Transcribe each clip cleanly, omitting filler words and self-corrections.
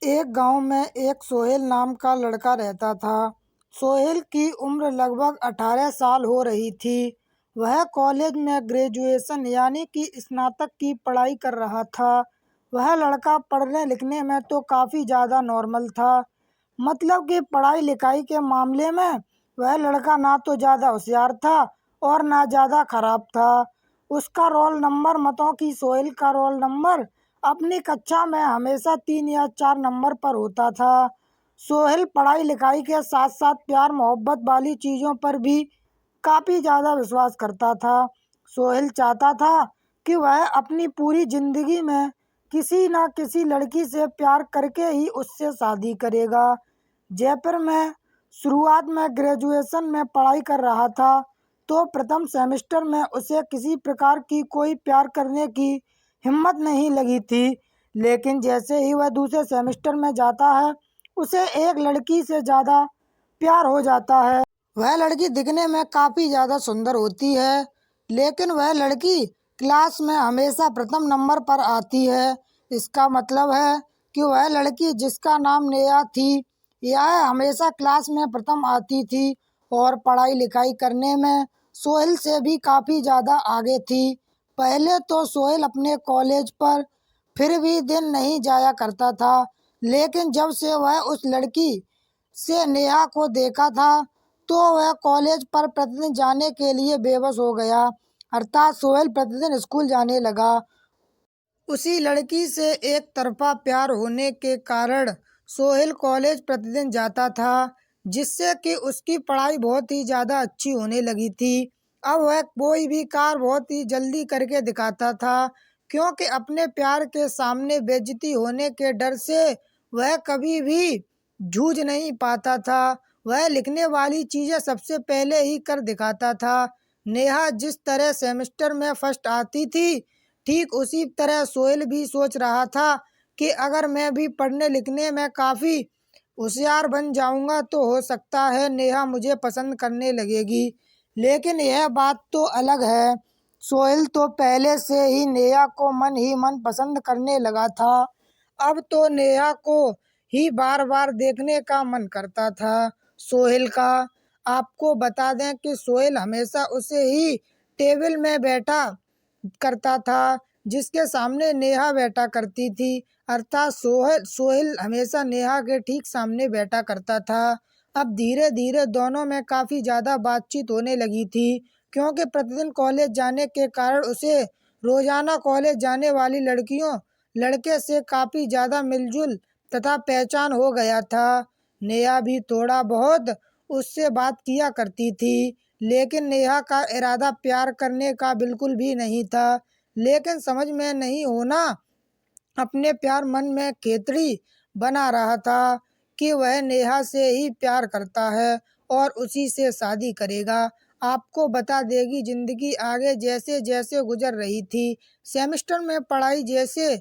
एक गांव में एक सोहेल नाम का लड़का रहता था। सोहेल की उम्र लगभग 18 साल हो रही थी। वह कॉलेज में ग्रेजुएशन यानी कि स्नातक की पढ़ाई कर रहा था। वह लड़का पढ़ने लिखने में तो काफ़ी ज़्यादा नॉर्मल था। मतलब कि पढ़ाई लिखाई के मामले में वह लड़का ना तो ज़्यादा होशियार था और ना ज़्यादा खराब था। उसका रोल नंबर मतों की सोहेल का रोल नंबर अपनी कक्षा में हमेशा 3 या 4 नंबर पर होता था। सोहेल पढ़ाई लिखाई के साथ साथ प्यार मोहब्बत वाली चीज़ों पर भी काफ़ी ज़्यादा विश्वास करता था। सोहेल चाहता था कि वह अपनी पूरी ज़िंदगी में किसी न किसी लड़की से प्यार करके ही उससे शादी करेगा। जयपुर में शुरुआत में ग्रेजुएशन में पढ़ाई कर रहा था, तो प्रथम सेमेस्टर में उसे किसी प्रकार की कोई प्यार करने की हिम्मत नहीं लगी थी। लेकिन जैसे ही वह दूसरे सेमेस्टर में जाता है, उसे एक लड़की से ज़्यादा प्यार हो जाता है। वह लड़की दिखने में काफ़ी ज़्यादा सुंदर होती है, लेकिन वह लड़की क्लास में हमेशा प्रथम नंबर पर आती है। इसका मतलब है कि वह लड़की जिसका नाम नेहा थी, यह हमेशा क्लास में प्रथम आती थी और पढ़ाई लिखाई करने में सोहेल से भी काफ़ी ज़्यादा आगे थी। पहले तो सोहेल अपने कॉलेज पर फिर भी दिन नहीं जाया करता था, लेकिन जब से वह उस लड़की से नेहा को देखा था, तो वह कॉलेज पर प्रतिदिन जाने के लिए बेबस हो गया। अर्थात सोहेल प्रतिदिन स्कूल जाने लगा। उसी लड़की से एक तरफा प्यार होने के कारण सोहेल कॉलेज प्रतिदिन जाता था, जिससे कि उसकी पढ़ाई बहुत ही ज़्यादा अच्छी होने लगी थी। अब वह कोई भी कार्य बहुत ही जल्दी करके दिखाता था, क्योंकि अपने प्यार के सामने बेइज्जती होने के डर से वह कभी भी जूझ नहीं पाता था। वह लिखने वाली चीज़ें सबसे पहले ही कर दिखाता था। नेहा जिस तरह सेमेस्टर में फर्स्ट आती थी, ठीक उसी तरह सोहेल भी सोच रहा था कि अगर मैं भी पढ़ने लिखने में काफ़ी होशियार बन जाऊंगा तो हो सकता है नेहा मुझे पसंद करने लगेगी। लेकिन यह बात तो अलग है। सोहेल तो पहले से ही नेहा को मन ही मन पसंद करने लगा था। अब तो नेहा को ही बार बार देखने का मन करता था सोहेल का। आपको बता दें कि सोहेल हमेशा उसे ही टेबल में बैठा करता था जिसके सामने नेहा बैठा करती थी। अर्थात सोहेल सोहेल हमेशा नेहा के ठीक सामने बैठा करता था। अब धीरे धीरे दोनों में काफ़ी ज़्यादा बातचीत होने लगी थी, क्योंकि प्रतिदिन कॉलेज जाने के कारण उसे रोज़ाना कॉलेज जाने वाली लड़कियों लड़के से काफ़ी ज़्यादा मिलजुल तथा पहचान हो गया था। नेहा भी थोड़ा बहुत उससे बात किया करती थी, लेकिन नेहा का इरादा प्यार करने का बिल्कुल भी नहीं था। लेकिन समझ में नहीं होना अपने प्यार मन में खेतड़ी बना रहा था कि वह नेहा से ही प्यार करता है और उसी से शादी करेगा। आपको बता देगी ज़िंदगी आगे जैसे जैसे गुजर रही थी, सेमेस्टर में पढ़ाई जैसे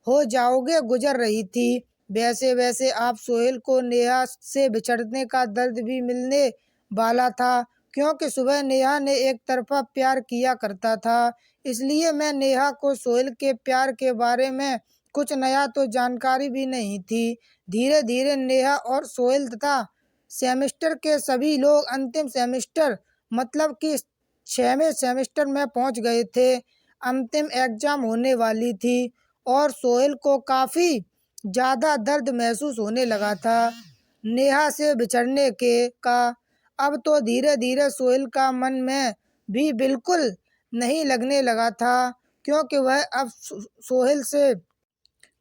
हो जाओगे गुजर रही थी, वैसे वैसे आप सोहेल को नेहा से बिछड़ने का दर्द भी मिलने वाला था। क्योंकि सुबह नेहा ने एक तरफा प्यार किया करता था, इसलिए मैं नेहा को सोहेल के प्यार के बारे में कुछ नया तो जानकारी भी नहीं थी। धीरे धीरे नेहा और सोहेल तथा सेमेस्टर के सभी लोग अंतिम सेमेस्टर मतलब कि 6वें सेमेस्टर में पहुंच गए थे। अंतिम एग्जाम होने वाली थी और सोहेल को काफ़ी ज़्यादा दर्द महसूस होने लगा था नेहा से बिछड़ने के का। अब तो धीरे धीरे सोहेल का मन में भी बिल्कुल नहीं लगने लगा था, क्योंकि वह अब सोहेल से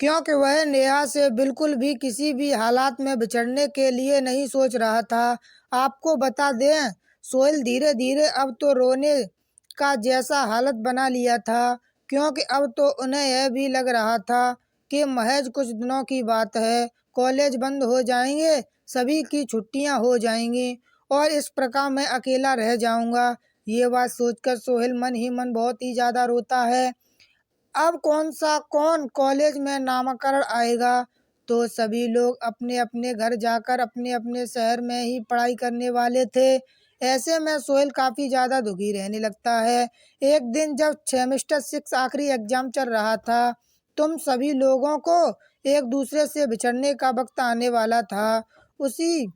क्योंकि वह नेहा से बिल्कुल भी किसी भी हालात में बिछड़ने के लिए नहीं सोच रहा था। आपको बता दें, सोहेल धीरे धीरे अब तो रोने का जैसा हालत बना लिया था, क्योंकि अब तो उन्हें यह भी लग रहा था कि महज कुछ दिनों की बात है, कॉलेज बंद हो जाएंगे, सभी की छुट्टियां हो जाएंगी और इस प्रकार मैं अकेला रह जाऊंगा। ये बात सोचकर सोहेल मन ही मन बहुत ही ज़्यादा रोता है। अब कौन कॉलेज में नामकरण आएगा, तो सभी लोग अपने अपने घर जाकर अपने अपने शहर में ही पढ़ाई करने वाले थे। ऐसे में सोहेल काफ़ी ज़्यादा दुखी रहने लगता है। एक दिन जब सेमेस्टर 6 आखिरी एग्जाम चल रहा था, तुम सभी लोगों को एक दूसरे से बिछड़ने का वक्त आने वाला था। उसी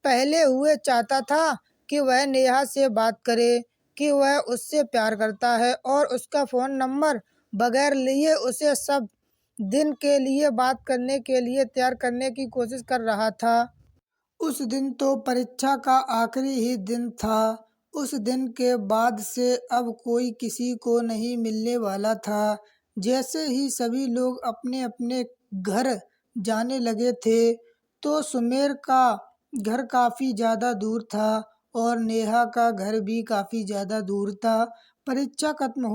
पहले हुए चाहता था कि वह नेहा से बात करे, कि वह उससे प्यार करता है और उसका फ़ोन नंबर बगैर लिए उसे सब दिन के लिए बात करने के लिए तैयार करने की कोशिश कर रहा था। उस दिन तो परीक्षा का आखिरी ही दिन था। उस दिन के बाद से अब कोई किसी को नहीं मिलने वाला था। जैसे ही सभी लोग अपने अपने घर जाने लगे थे, तो सुमेर का घर काफ़ी ज़्यादा दूर था और नेहा का घर भी काफ़ी ज़्यादा दूर था। परीक्षा खत्म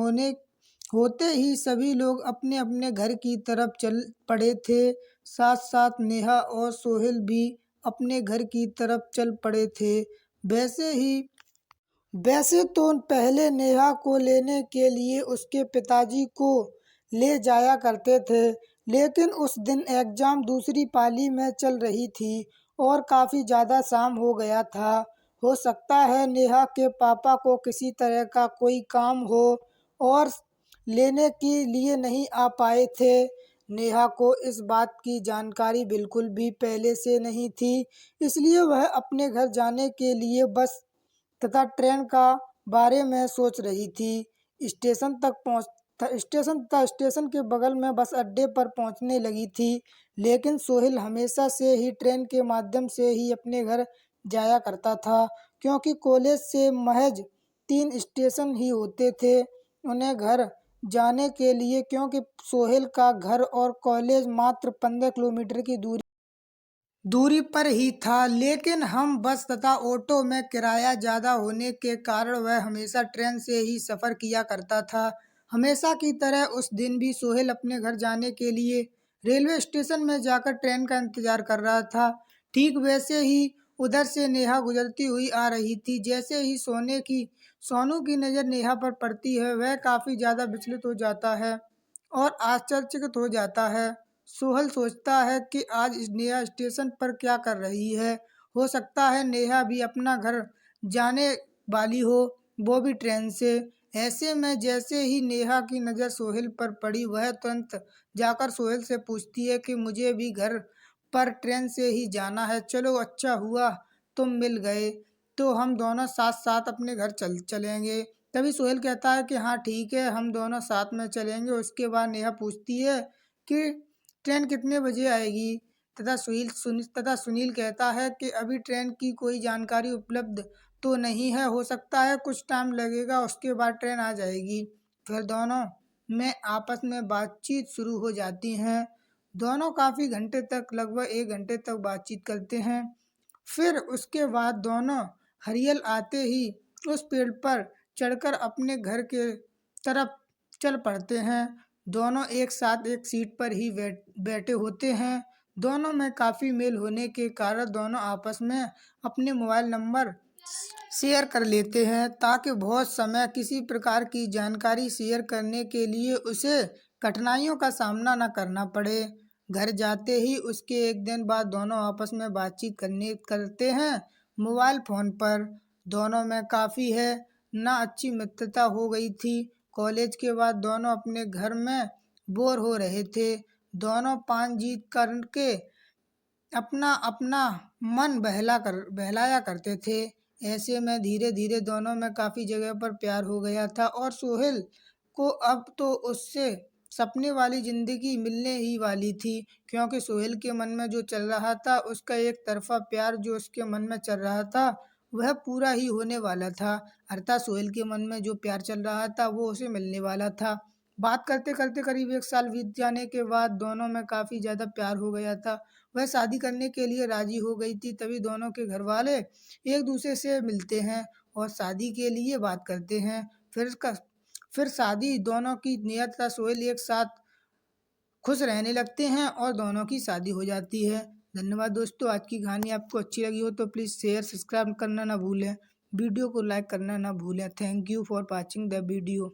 होते ही सभी लोग अपने अपने घर की तरफ चल पड़े थे। साथ साथ नेहा और सोहेल भी अपने घर की तरफ चल पड़े थे। वैसे तो पहले नेहा को लेने के लिए उसके पिताजी को ले जाया करते थे, लेकिन उस दिन एग्जाम दूसरी पाली में चल रही थी और काफ़ी ज़्यादा शाम हो गया था। हो सकता है नेहा के पापा को किसी तरह का कोई काम हो और लेने के लिए नहीं आ पाए थे। नेहा को इस बात की जानकारी बिल्कुल भी पहले से नहीं थी, इसलिए वह अपने घर जाने के लिए बस तथा ट्रेन का बारे में सोच रही थी। स्टेशन के बगल में बस अड्डे पर पहुंचने लगी थी, लेकिन सोहेल हमेशा से ही ट्रेन के माध्यम से ही अपने घर जाया करता था, क्योंकि कॉलेज से महज 3 स्टेशन ही होते थे उन्हें घर जाने के लिए, क्योंकि सोहेल का घर और कॉलेज मात्र 15 किलोमीटर की दूरी पर ही था। लेकिन हम बस तथा ऑटो में किराया ज़्यादा होने के कारण वह हमेशा ट्रेन से ही सफ़र किया करता था। हमेशा की तरह उस दिन भी सोहेल अपने घर जाने के लिए रेलवे स्टेशन में जाकर ट्रेन का इंतज़ार कर रहा था। ठीक वैसे ही उधर से नेहा गुजरती हुई आ रही थी। जैसे ही सोनू की नज़र नेहा पर पड़ती है, वह काफ़ी ज़्यादा विचलित हो जाता है और आश्चर्यचकित हो जाता है। सोहल सोचता है कि आज नेहा स्टेशन पर क्या कर रही है। हो सकता है नेहा भी अपना घर जाने वाली हो, वो भी ट्रेन से। ऐसे में जैसे ही नेहा की नज़र सोहेल पर पड़ी, वह तुरंत जाकर सोहेल से पूछती है कि मुझे भी घर पर ट्रेन से ही जाना है। चलो, अच्छा हुआ तुम मिल गए, तो हम दोनों साथ साथ अपने घर चलेंगे। तभी सोहेल कहता है कि हाँ ठीक है, हम दोनों साथ में चलेंगे। उसके बाद नेहा पूछती है कि ट्रेन कितने बजे आएगी, तथा सुनील कहता है कि अभी ट्रेन की कोई जानकारी उपलब्ध तो नहीं है, हो सकता है कुछ टाइम लगेगा, उसके बाद ट्रेन आ जाएगी। फिर दोनों में आपस में बातचीत शुरू हो जाती हैं। दोनों काफ़ी घंटे तक, लगभग 1 घंटे तक बातचीत करते हैं। फिर उसके बाद दोनों हरियल आते ही उस पेड़ पर चढ़कर अपने घर के तरफ चल पड़ते हैं। दोनों एक साथ एक सीट पर ही बैठे होते हैं। दोनों में काफ़ी मेल होने के कारण दोनों आपस में अपने मोबाइल नंबर शेयर कर लेते हैं, ताकि बहुत समय किसी प्रकार की जानकारी शेयर करने के लिए उसे कठिनाइयों का सामना न करना पड़े। घर जाते ही उसके 1 दिन बाद दोनों आपस में बातचीत करते हैं मोबाइल फ़ोन पर। दोनों में काफ़ी है ना अच्छी मित्रता हो गई थी। कॉलेज के बाद दोनों अपने घर में बोर हो रहे थे। दोनों पान जीत करके अपना अपना मन बहलाया करते थे। ऐसे में धीरे धीरे दोनों में काफ़ी जगह पर प्यार हो गया था और सोहेल को अब तो उससे सपने वाली ज़िंदगी मिलने ही वाली थी, क्योंकि सोहेल के मन में जो चल रहा था, उसका एक तरफा प्यार जो उसके मन में चल रहा था, वह पूरा ही होने वाला था। अर्थात सोहेल के मन में जो प्यार चल रहा था, वो उसे मिलने वाला था। बात करते करते करीब 1 साल बीत जाने के बाद दोनों में काफ़ी ज़्यादा प्यार हो गया था। वह शादी करने के लिए राजी हो गई थी। तभी दोनों के घर वाले एक दूसरे से मिलते हैं और शादी के लिए बात करते हैं। फिर शादी दोनों की नियत तथा सोहेल एक साथ खुश रहने लगते हैं और दोनों की शादी हो जाती है। धन्यवाद दोस्तों, आज की कहानी आपको अच्छी लगी हो तो प्लीज़ शेयर सब्सक्राइब करना ना भूलें, वीडियो को लाइक करना ना भूलें। Thank you for watching the video.